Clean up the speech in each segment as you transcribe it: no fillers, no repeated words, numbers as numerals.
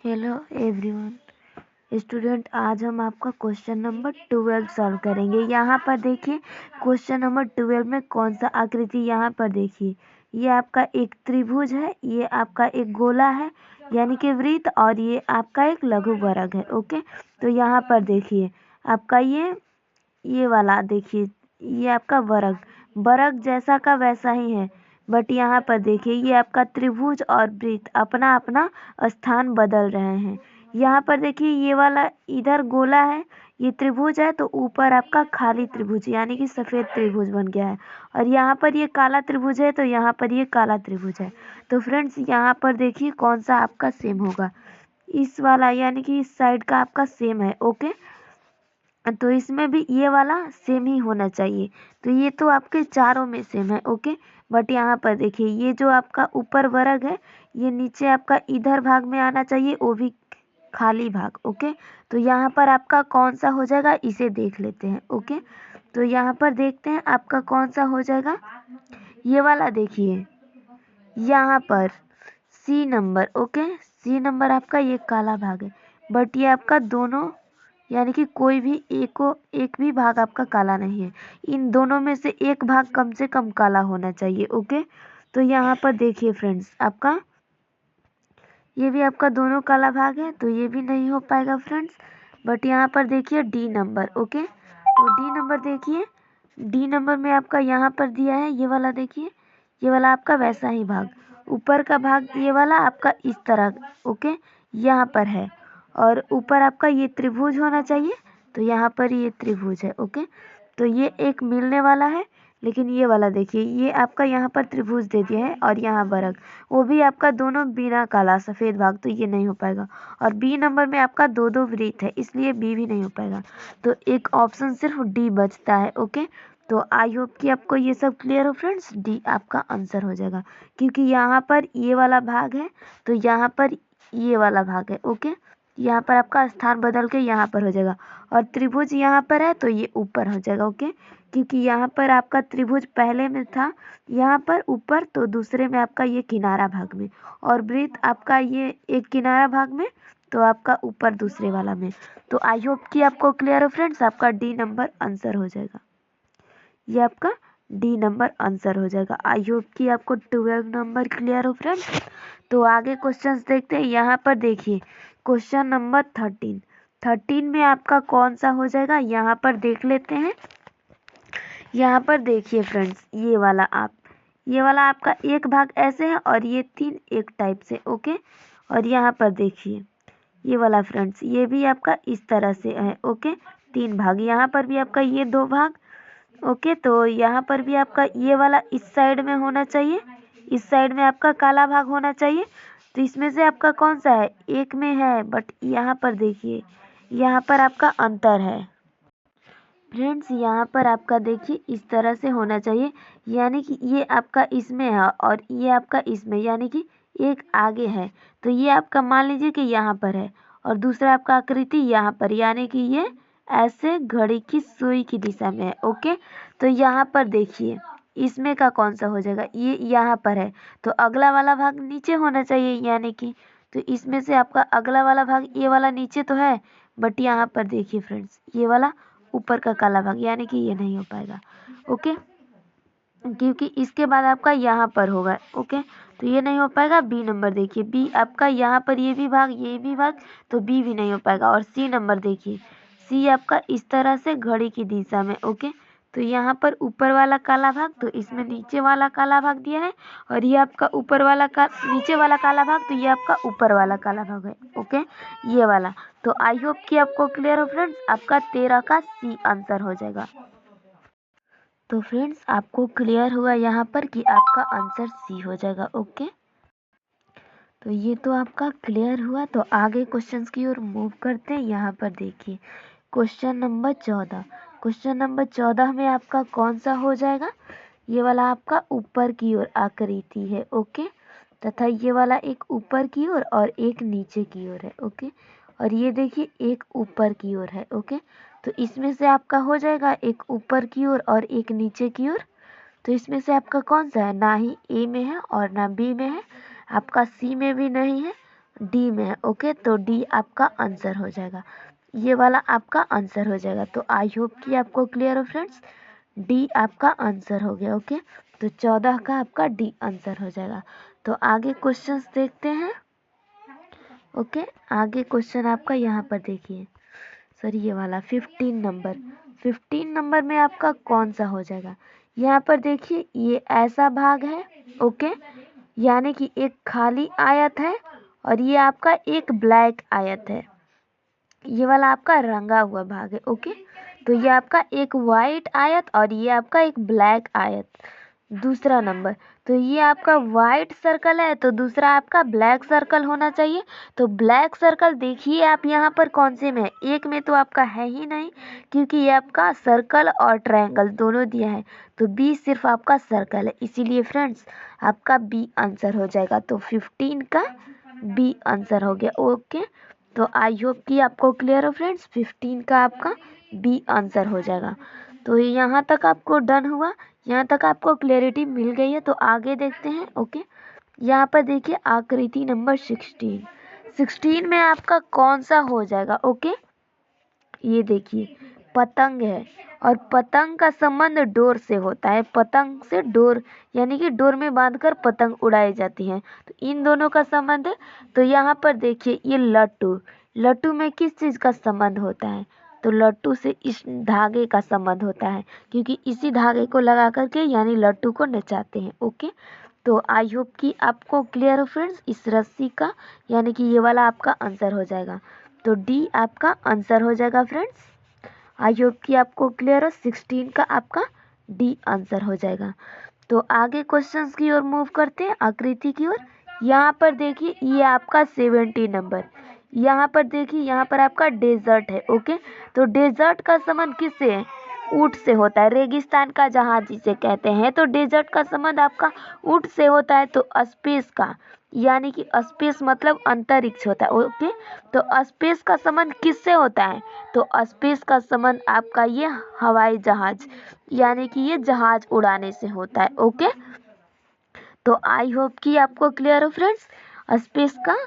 Hello everyone student, आज हम आपका क्वेश्चन नंबर 12 सॉल्व करेंगे। यहाँ पर देखिए क्वेश्चन नंबर 12 में कौन सा आकृति, यहाँ पर देखिए ये आपका एक त्रिभुज है, ये आपका एक गोला है यानी कि वृत्त, और ये आपका एक लघु वर्ग है। ओके, तो यहाँ पर देखिए आपका ये वाला देखिए, ये आपका वर्ग वर्ग जैसा का वैसा ही है, बट यहाँ पर देखिए ये आपका त्रिभुज और वृत्त अपना अपना स्थान बदल रहे हैं। यहाँ पर देखिए ये वाला इधर गोला है, ये त्रिभुज है, तो ऊपर आपका खाली त्रिभुज यानी कि सफेद त्रिभुज बन गया है, और यहाँ पर ये काला त्रिभुज है, तो यहाँ पर ये काला त्रिभुज है। तो फ्रेंड्स यहाँ पर देखिए कौन सा आपका सेम होगा, इस वाला यानी कि इस साइड का आपका सेम है। ओके, तो इसमें भी ये वाला सेम ही होना चाहिए, तो ये तो आपके चारों में सेम है। ओके, बट यहाँ पर देखिए ये जो आपका ऊपर वर्ग है, ये नीचे आपका इधर भाग में आना चाहिए, वो भी खाली भाग। ओके, तो यहाँ पर आपका कौन सा हो जाएगा, इसे देख लेते हैं। ओके, तो यहाँ पर देखते हैं आपका कौन सा हो जाएगा, ये वाला देखिए यहाँ पर C number. Okay, C number आपका ये काला भाग है, बट ये आपका दोनों यानी कि कोई भी एक भी भाग आपका काला नहीं है, इन दोनों में से एक भाग कम से कम काला होना चाहिए। ओके, तो यहाँ पर देखिए फ्रेंड्स आपका ये भी आपका दोनों काला भाग है, तो ये भी नहीं हो पाएगा फ्रेंड्स। बट यहाँ पर देखिए डी नंबर। ओके, तो डी नंबर देखिए, डी नंबर में आपका यहाँ पर दिया है ये वाला, देखिए ये वाला आपका वैसा ही भाग, ऊपर का भाग ये वाला आपका इस तरह। ओके, यहाँ पर है, और ऊपर आपका ये त्रिभुज होना चाहिए, तो यहाँ पर ये त्रिभुज है। ओके, तो ये एक मिलने वाला है, लेकिन ये वाला देखिए ये आपका यहाँ पर त्रिभुज दे दिया है, और यहाँ वर्ग, वो भी आपका दोनों बिना काला सफ़ेद भाग, तो ये नहीं हो पाएगा। और बी नंबर में आपका दो दो वृत्त है, इसलिए बी भी नहीं हो पाएगा, तो एक ऑप्शन सिर्फ डी बचता है। ओके, तो आई होप कि आपको ये सब क्लियर हो फ्रेंड्स, डी आपका आंसर हो जाएगा, क्योंकि यहाँ पर ये वाला भाग है, तो यहाँ पर ये वाला भाग है। ओके, यहाँ पर आपका स्थान बदल के यहाँ पर हो जाएगा, और त्रिभुज यहाँ पर है, तो ये ऊपर हो जाएगा। ओके, क्योंकि यहाँ पर आपका त्रिभुज पहले में था यहाँ पर ऊपर, तो दूसरे में आपका ये किनारा भाग में, और वृत्त आपका ये एक किनारा भाग में, तो आपका ऊपर दूसरे वाला में। तो आई होप कि आपको क्लियर हो फ्रेंड्स, आपका डी नंबर आंसर हो जाएगा, ये आपका डी नंबर आंसर हो जाएगा। आई होप कि आपको 12 नंबर क्लियर हो फ्रेंड्स। तो आगे क्वेश्चंस देखते हैं। यहाँ पर देखिए क्वेश्चन नंबर 13 में आपका कौन सा हो जाएगा, यहाँ पर देख लेते हैं। यहाँ पर देखिए फ्रेंड्स ये वाला आपका एक भाग ऐसे है, और ये तीन एक टाइप से। ओके, और यहाँ पर देखिए ये वाला फ्रेंड्स, ये भी आपका इस तरह से है। ओके, तीन भाग, यहाँ पर भी आपका ये दो भाग। ओके, तो यहाँ पर भी आपका ये वाला इस साइड में होना चाहिए, इस साइड में आपका काला भाग होना चाहिए, तो इसमें से आपका कौन सा है, एक में है, बट यहाँ पर देखिए यहाँ पर आपका अंतर है फ्रेंड्स। यहाँ पर आपका देखिए इस तरह से होना चाहिए, यानी कि ये आपका इसमें है और ये आपका इसमें, यानी कि एक आगे है, तो ये आपका मान लीजिए कि यहाँ पर है, और दूसरा आपका आकृति यहाँ पर, यानी कि ये ऐसे घड़ी की सुई की दिशा में है। ओके, तो यहाँ पर देखिए इसमें का कौन सा हो जाएगा, ये यहाँ पर है, तो अगला वाला भाग नीचे होना चाहिए, यानी कि तो इसमें से आपका अगला वाला भाग ये वाला नीचे तो है, बट यहाँ पर देखिए फ्रेंड्स ये वाला ऊपर का काला भाग, यानी कि ये नहीं हो पाएगा। ओके, क्योंकि इसके बाद आपका यहाँ पर होगा। ओके, तो ये नहीं हो पाएगा। बी नंबर देखिए, बी आपका यहाँ पर ये भी भाग, तो बी भी नहीं हो पाएगा। और सी नंबर देखिए, सी आपका इस तरह से घड़ी की दिशा में। ओके, तो यहाँ पर ऊपर वाला काला भाग, तो इसमें नीचे वाला काला भाग दिया है, और ये आपका ऊपर वाला नीचे वाला काला भाग, तो ये आपका ऊपर वाला काला भाग है। ओके, ये वाला। तो आई होप कि आपको क्लियर हो फ्रेंड्स, आपका 13 का सी आंसर हो जाएगा। तो फ्रेंड्स आपको क्लियर हुआ यहाँ पर कि आपका आंसर सी हो जाएगा। ओके, तो ये तो आपका क्लियर हुआ। तो आगे क्वेश्चंस की ओर मूव करते हैं। यहाँ पर देखिए क्वेश्चन नंबर 14, क्वेश्चन नंबर 14 में आपका कौन सा हो जाएगा, ये वाला आपका ऊपर की ओर आकृति है। ओके, तथा ये वाला एक ऊपर की ओर और एक नीचे की ओर है। ओके, और ये देखिए एक ऊपर की ओर है। ओके, तो इसमें से आपका हो जाएगा एक ऊपर की ओर और एक नीचे की ओर, तो इसमें से आपका कौन सा है, ना ही ए में है और ना बी में है, आपका सी में भी नहीं है, डी में है। ओके, तो डी आपका आंसर हो जाएगा, ये वाला आपका आंसर हो जाएगा। तो आई होप कि आपको क्लियर हो फ्रेंड्स, डी आपका आंसर हो गया। ओके, तो 14 का आपका डी आंसर हो जाएगा। तो आगे क्वेश्चंस देखते हैं। ओके, आगे क्वेश्चन आपका यहाँ पर देखिए, सॉरी ये वाला 15 नंबर में आपका कौन सा हो जाएगा। यहाँ पर देखिए ये ऐसा भाग है। ओके, यानी कि एक खाली आयत है और ये आपका एक ब्लैक आयत है, ये वाला आपका रंगा हुआ भाग है। ओके, तो ये आपका एक वाइट आयत और ये आपका एक ब्लैक आयत। दूसरा नंबर, तो ये आपका वाइट सर्कल है तो दूसरा आपका ब्लैक सर्कल होना चाहिए। तो ब्लैक सर्कल देखिए आप यहाँ पर कौन से में है, एक में तो आपका है ही नहीं, क्योंकि ये आपका सर्कल और ट्रायंगल दोनों दिया है। तो बी सिर्फ आपका सर्कल है, इसीलिए फ्रेंड्स आपका बी आंसर हो जाएगा। तो 15 का बी आंसर हो गया। ओके, तो आई होप कि आपको क्लियर हो फ्रेंड्स, 15 का आपका बी आंसर हो जाएगा। तो यहाँ तक आपको डन हुआ, यहाँ तक आपको क्लैरिटी मिल गई है। तो आगे देखते हैं। ओके, यहाँ पर देखिए आकृति नंबर 16 में आपका कौन सा हो जाएगा। ओके, ये देखिए पतंग है और पतंग का संबंध डोर से होता है, पतंग से डोर, यानी कि डोर में बांधकर पतंग उड़ाई जाती है, तो इन दोनों का संबंध है। तो यहाँ पर देखिए ये लट्टू, लट्टू में किस चीज़ का संबंध होता है, तो लट्टू से इस धागे का संबंध होता है, क्योंकि इसी धागे को लगा करके यानी लट्टू को नचाते हैं। ओके, तो आई होप कि आपको क्लियर हो फ्रेंड्स इस रस्सी का, यानी कि ये वाला आपका आंसर हो जाएगा। तो डी आपका आंसर हो जाएगा फ्रेंड्स। आई होप कि आपको क्लियर हो, 16 का आपका डी आंसर हो जाएगा। तो आगे क्वेश्चंस की ओर मूव करते हैं, आकृति की ओर। यहाँ पर देखिए ये आपका 70 नंबर, यहाँ पर देखिए यहाँ पर आपका डेजर्ट है। ओके, तो डेजर्ट का संबंध किससे है, ऊंट से होता है, रेगिस्तान का जहाज जिसे कहते हैं। तो डेजर्ट का संबंध आपका ऊंट से होता है। तो स्पेस का, यानी कि स्पेस मतलब अंतरिक्ष होता है। ओके, तो स्पेस का संबंध किससे होता है, तो स्पेस का संबंध आपका ये हवाई जहाज, यानी कि ये जहाज उड़ाने से होता है। ओके, तो आई होप कि आपको क्लियर हो फ्रेंड्स, स्पेस का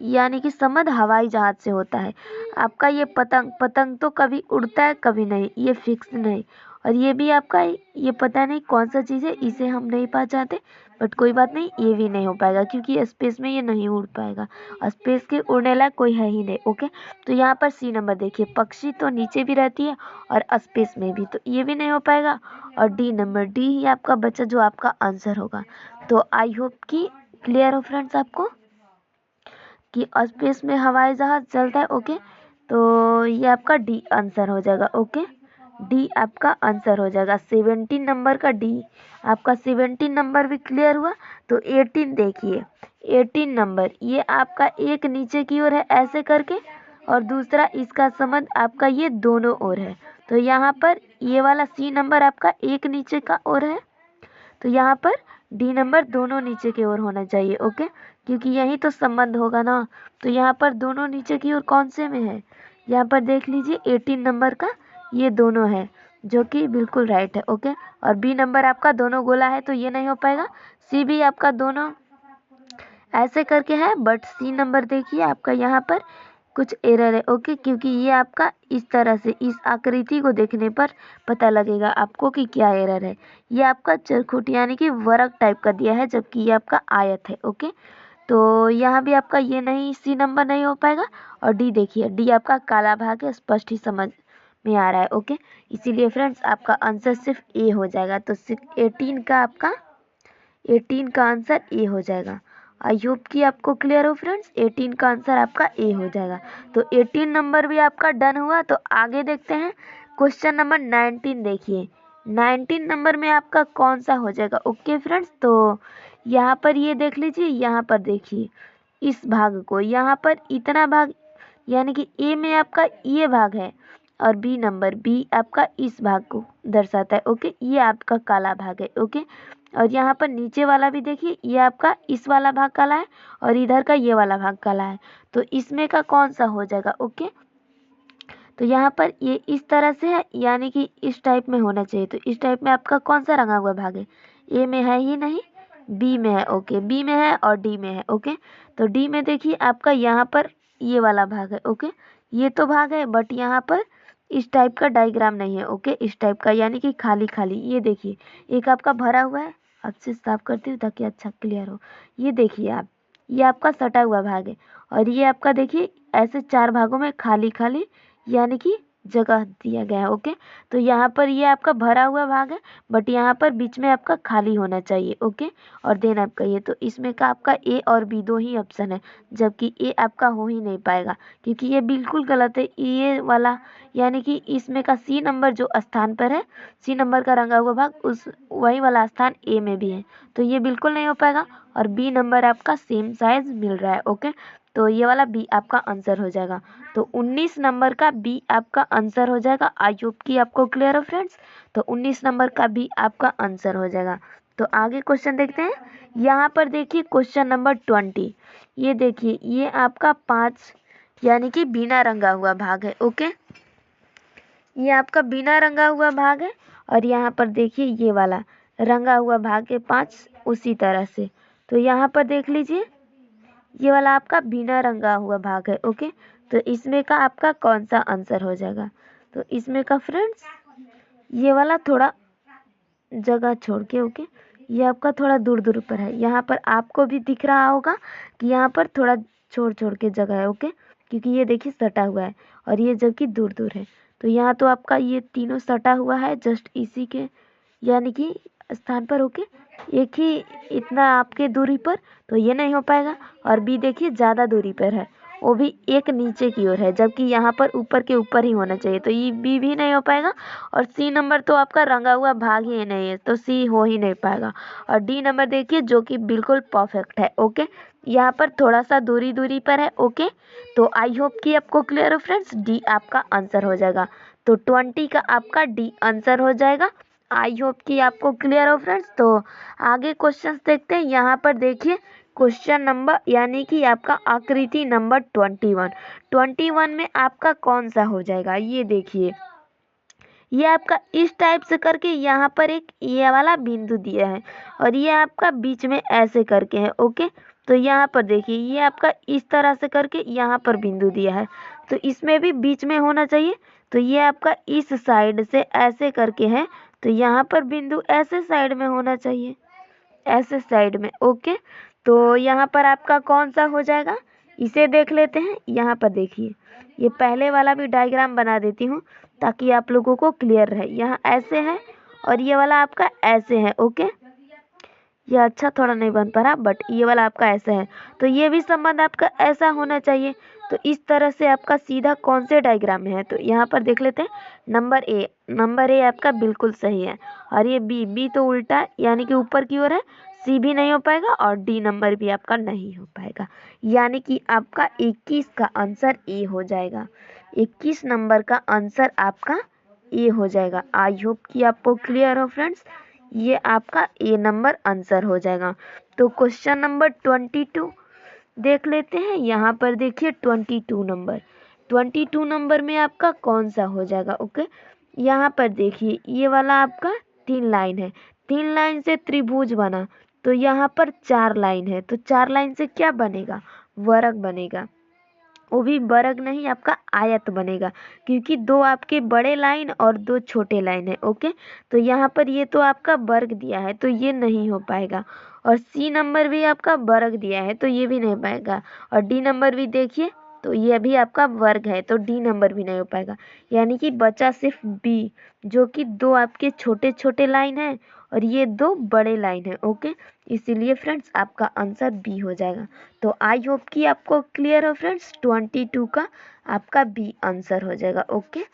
यानी कि संबंध हवाई जहाज से होता है। आपका ये पतंग, पतंग तो कभी उड़ता है कभी नहीं, ये फिक्स नहीं। और ये भी आपका ये पता नहीं कौन सा चीज़ है, इसे हम नहीं पहचानते, बट कोई बात नहीं, ये भी नहीं हो पाएगा क्योंकि स्पेस में ये नहीं उड़ पाएगा, स्पेस के उड़ने लायक कोई है ही नहीं। ओके, तो यहाँ पर सी नंबर देखिए, पक्षी तो नीचे भी रहती है और स्पेस में भी, तो ये भी नहीं हो पाएगा। और डी नंबर, डी ही आपका बचा जो आपका आंसर होगा। तो आई होप कि क्लियर हो फ्रेंड्स आपको कि स्पेस में हवाई जहाज चलता है। ओके, तो ये आपका डी आंसर हो जाएगा। ओके, डी आपका आंसर हो जाएगा, 17 नंबर का डी आपका। 17 नंबर भी क्लियर हुआ। तो 18 देखिए, 18 नंबर ये आपका एक नीचे की ओर है ऐसे करके, और दूसरा इसका संबंध आपका ये दोनों ओर है। तो यहाँ पर ये वाला सी नंबर आपका एक नीचे का ओर है, तो यहाँ पर डी नंबर दोनों नीचे की ओर होना चाहिए। ओके, क्योंकि यही तो संबंध होगा ना। तो यहाँ पर दोनों नीचे की ओर कौन से में है, यहाँ पर देख लीजिए 18 नंबर का ये दोनों है, जो कि बिल्कुल राइट है। ओके, और बी नंबर आपका दोनों गोला है तो ये नहीं हो पाएगा। सी भी आपका दोनों ऐसे करके है, बट सी नंबर देखिए आपका यहाँ पर कुछ एरर है। ओके, क्योंकि ये आपका इस तरह से इस आकृति को देखने पर पता लगेगा आपको कि क्या एरर है। ये आपका चरखुट यानी कि वर्ग टाइप का दिया है, जबकि ये आपका आयत है। ओके, तो यहाँ भी आपका ये नहीं, सी नंबर नहीं हो पाएगा। और डी देखिए, डी आपका काला भाग है, स्पष्ट ही समझ में आ रहा है। ओके, इसीलिए फ्रेंड्स आपका आंसर सिर्फ ए हो जाएगा। तो 18 का आपका 18 का आंसर ए हो जाएगा। आई होप कि आपको क्लियर हो फ्रेंड्स, 18 का आंसर आपका ए हो जाएगा। तो 18 नंबर भी आपका डन हुआ। तो आगे देखते हैं क्वेश्चन नंबर 19 देखिए, 19 नंबर में आपका कौन सा हो जाएगा। ओके फ्रेंड्स, तो यहाँ पर ये देख लीजिए, यहाँ पर देखिए इस भाग को, यहाँ पर इतना भाग यानी कि ए में आपका ये भाग है, और बी नंबर, बी आपका इस भाग को दर्शाता है। ओके, ये आपका काला भाग है। ओके, और यहाँ पर नीचे वाला भी देखिए, ये आपका इस वाला भाग काला है और इधर का ये वाला भाग काला है। तो इसमें का कौन सा हो जाएगा। ओके, तो यहाँ पर ये इस तरह से है, यानी कि इस टाइप में होना चाहिए। तो इस टाइप में आपका कौन सा रंगा हुआ भाग है, ए में है ही नहीं, बी में है, ओके, बी में है और डी में है, ओके। तो डी में देखिए आपका यहाँ पर ये वाला भाग है, ओके, ये तो भाग है बट यहाँ पर इस टाइप का डायग्राम नहीं है, ओके, इस टाइप का यानी कि खाली खाली। ये देखिए एक आपका भरा हुआ है, आपसे साफ करती हूँ ताकि अच्छा क्लियर हो। ये देखिए आप, ये आपका सटा हुआ भाग है और ये आपका देखिए ऐसे 4 भागों में खाली खाली यानी कि जगह दिया गया है, ओके। तो यहाँ पर ये आपका भरा हुआ भाग है बट यहाँ पर बीच में आपका खाली होना चाहिए, ओके। और देन आपका ये, तो इसमें का आपका ए और बी 2 ही ऑप्शन है, जबकि ए आपका हो ही नहीं पाएगा क्योंकि ये बिल्कुल गलत है। ये वाला यानी कि इसमें का सी नंबर जो स्थान पर है, सी नंबर का रंगा हुआ भाग उस वही वाला स्थान ए में भी है, तो ये बिल्कुल नहीं हो पाएगा। और बी नंबर आपका सेम साइज मिल रहा है, ओके। तो ये वाला बी आपका आंसर हो जाएगा। तो 19 नंबर का बी आपका आंसर हो जाएगा। आई होप कि आपको क्लियर हो फ्रेंड्स। तो 19 नंबर का बी आपका आंसर हो जाएगा। तो आगे क्वेश्चन देखते हैं। यहाँ पर देखिए क्वेश्चन नंबर 20। ये देखिए ये आपका 5 यानी कि बिना रंगा हुआ भाग है, ओके। ये आपका बिना रंगा हुआ भाग है और यहाँ पर देखिए ये वाला रंगा हुआ भाग है 5 उसी तरह से। तो यहाँ पर देख लीजिए ये वाला आपका बिना रंगा हुआ भाग है, ओके। तो इसमें का आपका कौन सा आंसर हो जाएगा? तो इसमें का फ्रेंड्स ये वाला थोड़ा जगह छोड़ के, ओके, ये आपका थोड़ा दूर दूर पर है। यहाँ पर आपको भी दिख रहा होगा कि यहाँ पर थोड़ा छोड़ छोड़ के जगह है, ओके, क्योंकि ये देखिए सटा हुआ है और ये जबकि दूर दूर है। तो यहाँ तो आपका ये तीनों सटा हुआ है जस्ट इसी के यानी कि स्थान पर, ओके, एक ही इतना आपके दूरी पर, तो ये नहीं हो पाएगा। और बी देखिए ज़्यादा दूरी पर है, वो भी एक नीचे की ओर है, जबकि यहाँ पर ऊपर के ऊपर ही होना चाहिए, तो ये बी भी नहीं हो पाएगा। और सी नंबर तो आपका रंगा हुआ भाग ही नहीं है, तो सी हो ही नहीं पाएगा। और डी नंबर देखिए जो कि बिल्कुल परफेक्ट है, ओके, यहाँ पर थोड़ा सा दूरी दूरी पर है, ओके। तो आई होप कि आपको क्लियर हो फ्रेंड्स, डी आपका आंसर हो जाएगा। तो 20 का आपका डी आंसर हो जाएगा। आई होप कि आपको क्लियर हो फ्रेंड्स। तो आगे क्वेश्चंस देखते हैं। यहाँ पर देखिए क्वेश्चन नंबर यानी कि आपका आकृति नंबर 21 में आपका कौन सा हो जाएगा? ये देखिए ये आपका इस टाइप से करके यहाँ पर एक ये वाला बिंदु दिया है और ये आपका बीच में ऐसे करके है, ओके। तो यहाँ पर देखिए ये आपका इस तरह से करके यहाँ पर बिंदु दिया है, तो इसमें भी बीच में होना चाहिए। तो ये आपका इस साइड से ऐसे करके है, तो यहाँ पर बिंदु ऐसे साइड में होना चाहिए, ऐसे साइड में, ओके। तो यहाँ पर आपका कौन सा हो जाएगा इसे देख लेते हैं। यहाँ पर देखिए ये पहले वाला भी डायग्राम बना देती हूँ ताकि आप लोगों को क्लियर रहे। यहाँ ऐसे है और ये वाला आपका ऐसे है, ओके। ये अच्छा थोड़ा नहीं बन पा रहा बट ये वाला आपका ऐसा है, तो ये भी संबंध आपका ऐसा होना चाहिए। तो इस तरह से आपका सीधा कौन से डायग्राम में है, तो यहाँ पर देख लेते हैं। नंबर ए आपका बिल्कुल सही है और ये बी तो उल्टा है यानी कि ऊपर की ओर है, सी भी नहीं हो पाएगा और डी नंबर भी आपका नहीं हो पाएगा, यानी कि आपका 21 का आंसर ए हो जाएगा। 21 नंबर का आंसर आपका ए हो जाएगा। आई होप कि आपको क्लियर हो फ्रेंड्स, ये आपका ए नंबर आंसर हो जाएगा। तो क्वेश्चन नंबर 22 देख लेते हैं। यहाँ पर देखिए 22 नंबर में आपका कौन सा हो जाएगा, ओके। यहाँ पर देखिए ये वाला आपका 3 लाइन है, 3 लाइन से त्रिभुज बना, तो यहाँ पर 4 लाइन है, तो 4 लाइन से क्या बनेगा? वर्ग बनेगा, वो भी वर्ग नहीं आपका आयत बनेगा, क्योंकि 2 आपके बड़े लाइन और 2 छोटे लाइन है, ओके। तो यहाँ पर ये तो आपका वर्ग दिया है तो ये नहीं हो पाएगा। और सी नंबर भी आपका वर्ग दिया है तो ये भी नहीं पाएगा। और डी नंबर भी देखिए तो ये भी आपका वर्ग है, तो डी नंबर भी नहीं हो पाएगा। यानी कि बचा सिर्फ बी, जो कि 2 आपके छोटे छोटे लाइन है और ये 2 बड़े लाइन है, ओके। इसीलिए फ्रेंड्स आपका आंसर बी हो जाएगा। तो आई होप कि आपको क्लियर हो फ्रेंड्स, 22 का आपका बी आंसर हो जाएगा, ओके।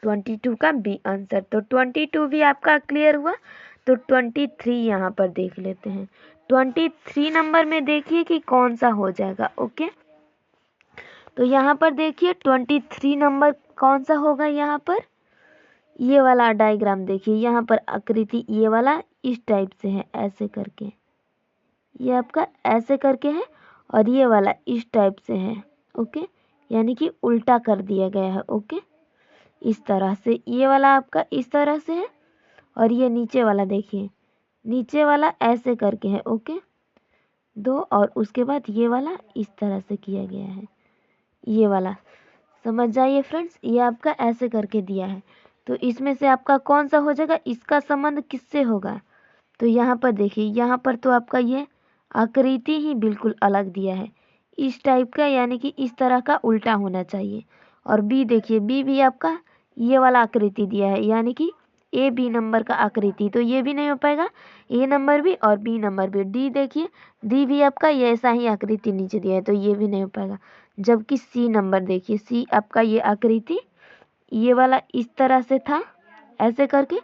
22 का बी आंसर, तो 22 भी आपका क्लियर हुआ। तो 23 यहाँ पर देख लेते हैं। 23 नंबर में देखिए कि कौन सा हो जाएगा, ओके। तो यहाँ पर देखिए 23 नंबर कौन सा होगा? यहाँ पर ये वाला डायग्राम देखिए, यहाँ पर आकृति ये वाला इस टाइप से है, ऐसे करके ये आपका ऐसे करके है और ये वाला इस टाइप से है, ओके, यानी कि उल्टा कर दिया गया है, ओके। इस तरह से ये वाला आपका इस तरह से है और ये नीचे वाला देखिए नीचे वाला ऐसे करके है, ओके। दो और उसके बाद ये वाला इस तरह से किया गया है, ये वाला समझ जाइए फ्रेंड्स, ये आपका ऐसे करके दिया है। तो इसमें से आपका कौन सा हो जाएगा, इसका संबंध किससे होगा? तो यहाँ पर देखिए, यहाँ पर तो आपका ये आकृति ही बिल्कुल अलग दिया है, इस टाइप का, यानी कि इस तरह का उल्टा होना चाहिए। और बी देखिए, बी भी आपका ये वाला आकृति दिया है, यानी कि ए बी नंबर का आकृति, तो ये भी नहीं हो पाएगा, ए नंबर भी और बी नंबर भी। डी देखिए, डी भी आपका ये ऐसा ही आकृति नीचे दिया है, तो ये भी नहीं हो पाएगा। जबकि सी नंबर देखिए, सी आपका ये आकृति ये वाला इस तरह से था ऐसे करके,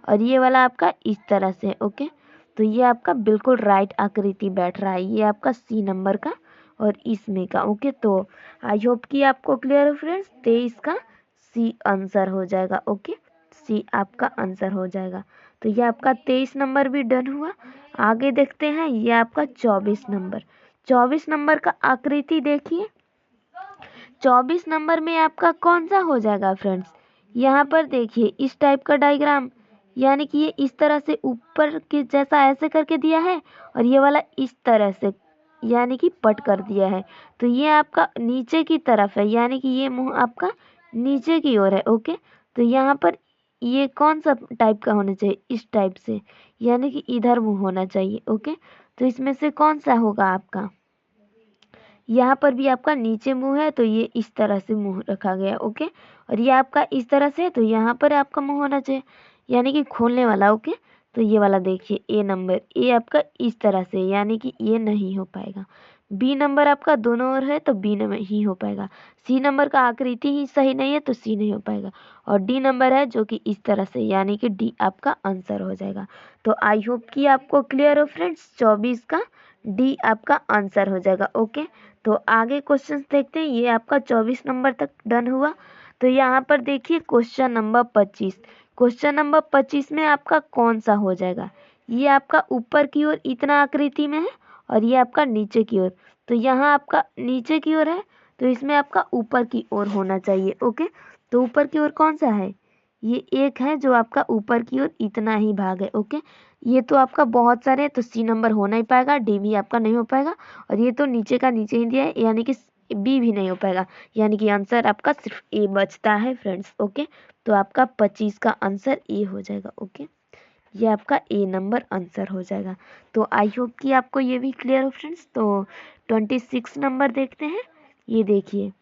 और ये वाला आपका इस तरह से, ओके। तो ये आपका बिल्कुल राइट आकृति बैठ रहा है, ये आपका सी नंबर का और इसमें का, ओके। तो आई होप कि आपको क्लियर हो फ्रेंड्स, 23 का सी आंसर हो जाएगा, ओके। सी आपका आंसर हो जाएगा। तो ये आपका 23 नंबर भी डन हुआ। आगे देखते हैं, ये आपका 24 नंबर। 24 नंबर का आकृति देखिए, 24 नंबर में आपका कौन सा हो जाएगा फ्रेंड्स? यहाँ पर देखिए इस टाइप का डायग्राम, यानी कि ये इस तरह से ऊपर के जैसा ऐसे करके दिया है, और ये वाला इस तरह से यानी कि पट कर दिया है। तो ये आपका नीचे की तरफ है, यानी कि ये मुंह आपका नीचे की ओर है, ओके। तो यहाँ पर ये कौन सा टाइप का होना चाहिए, इस टाइप से, यानी कि इधर मुंह होना चाहिए, ओके। तो इसमें से कौन सा होगा आपका? यहाँ पर भी आपका नीचे मुंह है, तो ये इस तरह से मुंह रखा गया, ओके। और ये आपका इस तरह से है, तो यहाँ पर आपका मुंह होना चाहिए, यानी कि खोलने वाला, ओके। तो ये वाला देखिए, ए नंबर, ए आपका इस तरह से, यानी कि ये नहीं हो पाएगा। बी नंबर आपका दोनों ओर है, तो बी नंबर ही हो पाएगा। सी नंबर का आकृति ही सही नहीं है, तो सी नहीं हो पाएगा। और डी नंबर है जो कि इस तरह से, यानी कि डी आपका आंसर हो जाएगा। तो आई होप कि आपको क्लियर हो फ्रेंड्स, 24 का डी आपका आंसर हो जाएगा, ओके। तो आगे क्वेश्चन देखते हैं, ये आपका 24 नंबर तक डन हुआ। तो यहाँ पर देखिए क्वेश्चन नंबर 25। क्वेश्चन नंबर 25 में आपका कौन सा हो जाएगा? ये आपका ऊपर की ओर इतना आकृति में है, और ये आपका नीचे की ओर। तो यहाँ आपका नीचे की ओर है, तो इसमें आपका ऊपर की ओर होना चाहिए, ओके। तो ऊपर की ओर कौन सा है? ये एक है जो आपका ऊपर की ओर इतना ही भाग है, ओके। ये तो आपका बहुत सारे हैं, तो सी नंबर हो नहीं पाएगा, डी भी आपका नहीं हो पाएगा, और ये तो नीचे का नीचे ही दिया है, यानी कि बी भी नहीं हो पाएगा, यानी कि आंसर आपका सिर्फ ए बचता है फ्रेंड्स, ओके। तो आपका 25 का आंसर ए हो जाएगा, ओके। ये आपका ए नंबर आंसर हो जाएगा। तो आई होप कि आपको ये भी क्लियर हो फ्रेंड्स। तो 26 नंबर देखते हैं, ये देखिए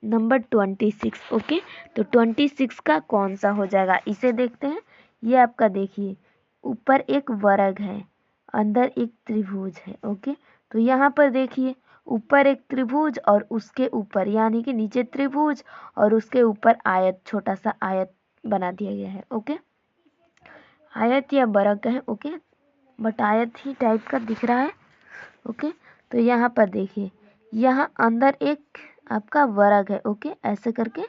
नंबर 26, ओके। तो 26 का कौन सा हो जाएगा, इसे देखते हैं। ये आपका देखिए ऊपर एक वर्ग है, अंदर एक त्रिभुज है, ओके। तो यहाँ पर देखिए ऊपर एक त्रिभुज और उसके ऊपर, यानी कि नीचे त्रिभुज और उसके ऊपर आयत, छोटा सा आयत बना दिया गया है, ओके। आयत या वर्ग है, ओके, बट आयत ही टाइप का दिख रहा है, ओके। तो यहाँ पर देखिए, यहाँ अंदर एक आपका वर्ग है, ओके, ऐसे करके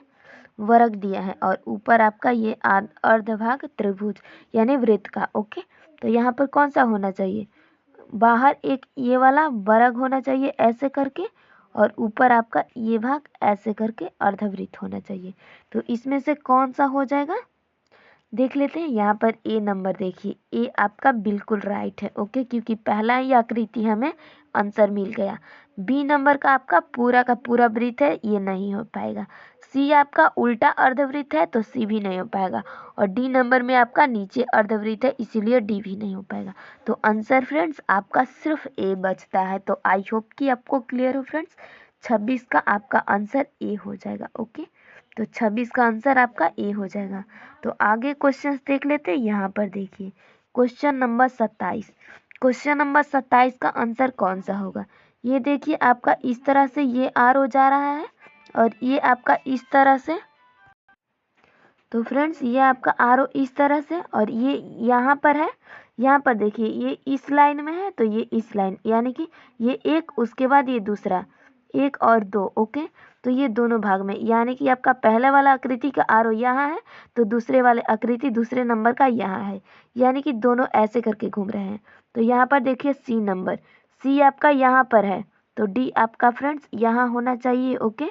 वर्ग दिया है, और ऊपर आपका ये अर्धभाग त्रिभुज यानी वृत्त का, ओके। तो यहाँ पर कौन सा होना चाहिए? बाहर एक ये वाला वर्ग होना चाहिए ऐसे करके, और ऊपर आपका ये भाग ऐसे करके अर्धवृत्त होना चाहिए। तो इसमें से कौन सा हो जाएगा, देख लेते हैं। यहाँ पर ए नंबर देखिए, ए आपका बिल्कुल राइट है, ओके, क्योंकि पहला ही आकृति हमें आंसर मिल गया। बी नंबर का आपका पूरा का पूरा वृत्त है, ये नहीं हो पाएगा। सी आपका उल्टा अर्धवृत्त है, तो सी भी नहीं हो पाएगा। और डी नंबर में आपका नीचे अर्धवृत्त है, इसीलिए डी भी नहीं हो पाएगा। तो आंसर फ्रेंड्स आपका सिर्फ ए बचता है। तो आई होप कि आपको क्लियर हो फ्रेंड्स, 26 का आपका आंसर ए हो जाएगा, ओके। तो 26 का आंसर आपका ए हो जाएगा। तो आगे क्वेश्चंस देख लेते हैं। यहाँ पर देखिए क्वेश्चन नंबर 27। क्वेश्चन नंबर 27 का आंसर कौन सा होगा? ये देखिए आपका इस तरह से ये आर हो जा रहा है, और ये आपका इस तरह से। तो फ्रेंड्स ये आपका आर इस तरह से, और ये यहाँ पर है। यहाँ पर देखिए ये इस लाइन में है, तो ये इस लाइन, यानी कि ये एक, उसके बाद ये दूसरा, एक और दो, ओके। तो ये दोनों भाग में, यानी कि आपका पहले वाला आकृति का आरो यहाँ है, तो दूसरे वाले आकृति दूसरे नंबर का यहाँ है, यानी कि दोनों ऐसे करके घूम रहे हैं। तो यहाँ पर देखिए सी नंबर, सी आपका यहाँ पर है, तो डी आपका फ्रेंड्स यहाँ होना चाहिए, ओके।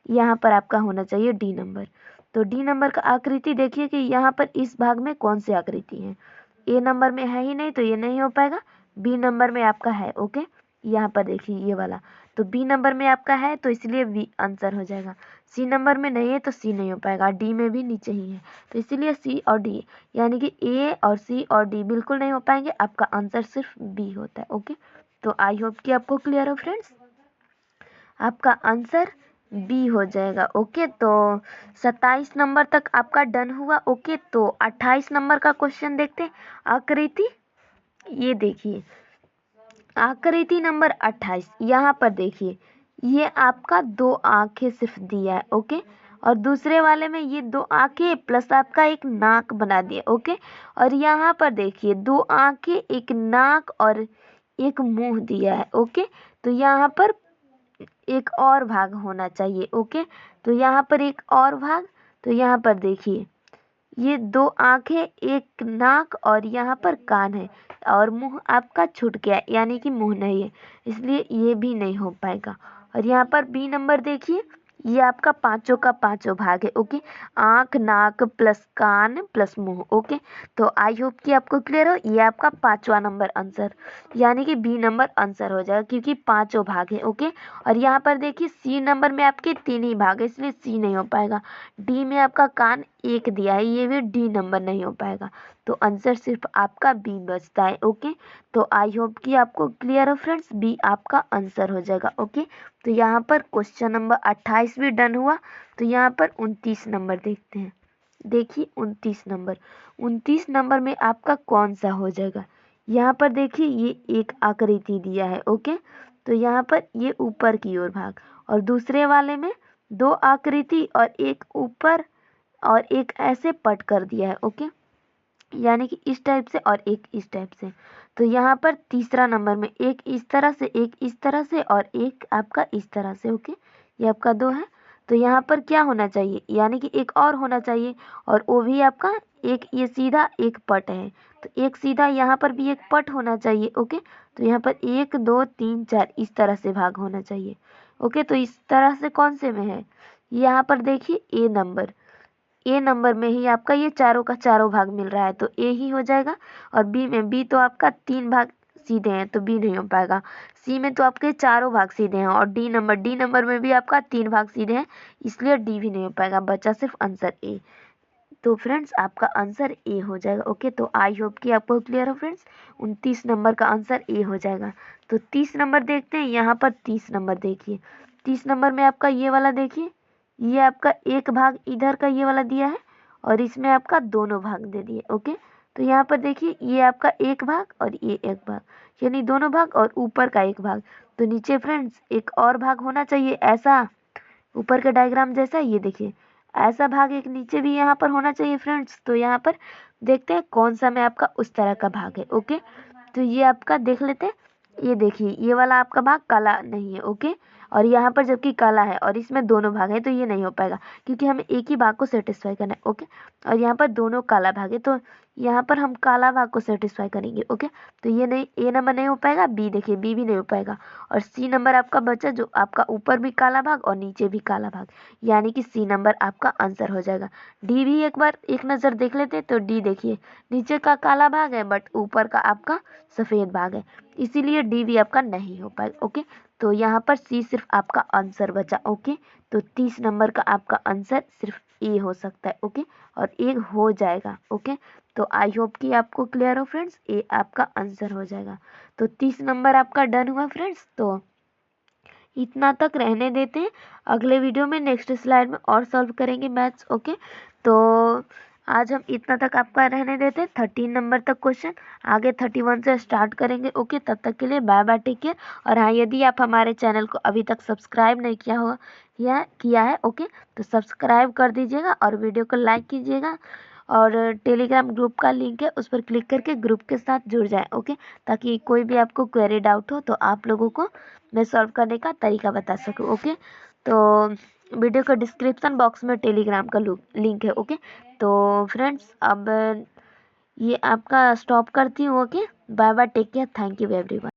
यहाँ पर आपका होना चाहिए डी नंबर। तो डी नंबर का आकृति देखिए कि यहाँ पर इस भाग में कौन सी आकृति है, ए नंबर में है ही नहीं तो ये नहीं हो पाएगा। बी नंबर में आपका है, ओके। यहाँ पर देखिए ये वाला, तो बी नंबर में आपका है तो इसलिए बी आंसर हो जाएगा। सी नंबर में नहीं है तो सी नहीं हो पाएगा। डी में भी नीचे ही है तो इसीलिए सी और डी, यानी कि ए और सी और डी बिल्कुल नहीं हो पाएंगे। आपका आंसर सिर्फ बी होता है, ओके। तो आई होप कि आपको क्लियर हो फ्रेंड्स। आपका आंसर बी हो जाएगा, ओके। तो 27 नंबर तक आपका डन हुआ, ओके। तो 28 नंबर का क्वेश्चन देखते हैं। आकृति, ये देखिए आकृति नंबर 28, यहाँ पर देखिए ये आपका 2 आंखें सिर्फ दिया है, ओके। और दूसरे वाले में ये 2 आंखें प्लस आपका एक नाक बना दिया, ओके। और यहाँ पर देखिए 2 आंखें, एक नाक और एक मुंह दिया है, ओके। तो यहाँ पर एक और भाग होना चाहिए, ओके। तो यहाँ पर एक और भाग, तो यहाँ पर देखिए ये 2 आंखें, एक नाक और यहाँ पर कान है और मुंह आपका छूट गया, यानी कि मुंह नहीं है, इसलिए ये भी नहीं हो पाएगा। और यहाँ पर बी नंबर देखिए, ये आपका पांचों का पांचों भाग है, ओके। आंख, नाक प्लस कान प्लस मुंह, ओके। तो आई होप कि आपको क्लियर हो। ये आपका 5वां नंबर आंसर, यानी कि बी नंबर आंसर हो जाएगा क्योंकि पांचों भाग है, ओके। और यहाँ पर देखिए सी नंबर में आपके 3 ही भाग है, इसलिए सी नहीं हो पाएगा। डी में आपका कान एक दिया है, ये भी डी नंबर नहीं हो पाएगा। तो आंसर सिर्फ आपका बी बचता है, ओके। तो आई होप कि आपको क्लियर हो फ्रेंड्स, बी आपका आंसर हो जाएगा, ओके। तो यहाँ पर क्वेश्चन नंबर 28 भी डन हुआ। तो यहाँ पर 29 नंबर देखते हैं। देखिए 29 नंबर में आपका कौन सा हो जाएगा। यहाँ पर देखिए ये एक आकृति दिया है, ओके। तो यहाँ पर ये ऊपर की ओर भाग और दूसरे वाले में 2 आकृति और एक ऊपर और एक ऐसे पट कर दिया है, ओके। यानी कि इस टाइप से और एक इस टाइप से। तो यहाँ पर तीसरा नंबर में एक इस तरह से, एक इस तरह से और एक आपका इस तरह से, ओके। ये आपका 2 है। तो यहाँ पर क्या होना चाहिए, यानी कि एक और होना चाहिए और वो भी आपका एक ये सीधा एक पट है। तो एक सीधा यहाँ पर भी एक पट होना चाहिए, ओके। तो यहाँ पर 1 2 3 4 इस तरह से भाग होना चाहिए, ओके। तो इस तरह से कौन से में है, यहाँ पर देखिए ए नंबर में ही आपका ये चारों का चारों भाग मिल रहा है तो ए ही हो जाएगा। और बी में, बी तो आपका 3 भाग सीधे हैं तो बी नहीं हो पाएगा। सी में तो आपके चारों भाग सीधे हैं और डी नंबर में भी आपका 3 भाग सीधे हैं, इसलिए डी भी नहीं हो पाएगा। बचा सिर्फ आंसर ए। तो फ्रेंड्स आपका आंसर ए हो जाएगा, ओके। तो आई होप कि आपको क्लियर हो फ्रेंड्स। 29 नंबर का आंसर ए हो जाएगा। तो 30 नंबर देखते हैं। यहाँ पर 30 नंबर देखिए, 30 नंबर में आपका ये वाला देखिए, ये आपका एक भाग इधर का ये वाला दिया है और इसमें आपका दोनों भाग दे दिए, ओके। तो यहाँ पर देखिए ये आपका एक भाग और ये एक भाग, यानी दोनों भाग और ऊपर का एक भाग। तो नीचे फ्रेंड्स एक और भाग होना चाहिए ऐसा, ऊपर के डायग्राम जैसा। ये देखिए ऐसा भाग एक नीचे भी यहाँ पर होना चाहिए फ्रेंड्स। तो यहाँ पर देखते हैं कौन सा में आपका उस तरह का भाग है, ओके। तो ये आपका देख लेते हैं। ये देखिए ये वाला आपका भाग काला नहीं है, ओके। और यहाँ पर जबकि काला है और इसमें दोनों भाग है तो ये नहीं हो पाएगा क्योंकि हमें एक ही भाग को सेटिस्फाई करना है, ओके। और यहाँ पर दोनों काला भाग है तो यहाँ पर हम काला भाग को सेटिस्फाई करेंगे, ओके। तो ये नहीं, ए नंबर नहीं हो पाएगा। बी देखिए, बी भी नहीं हो पाएगा। और सी नंबर आपका बचा जो आपका ऊपर भी काला भाग और नीचे भी काला भाग, यानी कि सी नंबर आपका आंसर हो जाएगा। डी भी एक बार एक नज़र देख लेते हैं। तो डी देखिए नीचे का काला भाग है बट ऊपर का आपका सफ़ेद भाग है, इसीलिए डी भी आपका नहीं हो पाएगा, ओके। तो यहाँ पर सी सिर्फ आपका आंसर बचा, ओके। तो 30 नंबर का आपका आंसर सिर्फ ए हो सकता है, ओके। और ए हो जाएगा, ओके। तो आई होप कि आपको क्लियर हो फ्रेंड्स, ए आपका आंसर हो जाएगा। तो 30 नंबर आपका डन हुआ फ्रेंड्स। तो इतना तक रहने देते हैं, अगले वीडियो में नेक्स्ट स्लाइड में और सॉल्व करेंगे मैथ्स, ओके। तो आज हम इतना तक आपका रहने देते हैं, 13 नंबर तक क्वेश्चन, आगे 31 से स्टार्ट करेंगे, ओके। तब तक के लिए बाय बाय, टेक केयर। और हाँ, यदि आप हमारे चैनल को अभी तक सब्सक्राइब नहीं किया है, ओके, तो सब्सक्राइब कर दीजिएगा और वीडियो को लाइक कीजिएगा। और टेलीग्राम ग्रुप का लिंक है, उस पर क्लिक करके ग्रुप के साथ जुड़ जाएं, ओके। ताकि कोई भी आपको क्वेरी डाउट हो तो आप लोगों को मैं सॉल्व करने का तरीका बता सकूं, ओके। तो वीडियो का डिस्क्रिप्शन बॉक्स में टेलीग्राम का लिंक है, ओके। तो फ्रेंड्स अब ये आपका स्टॉप करती हूँ, okay. Bye bye, take care, thank you everyone.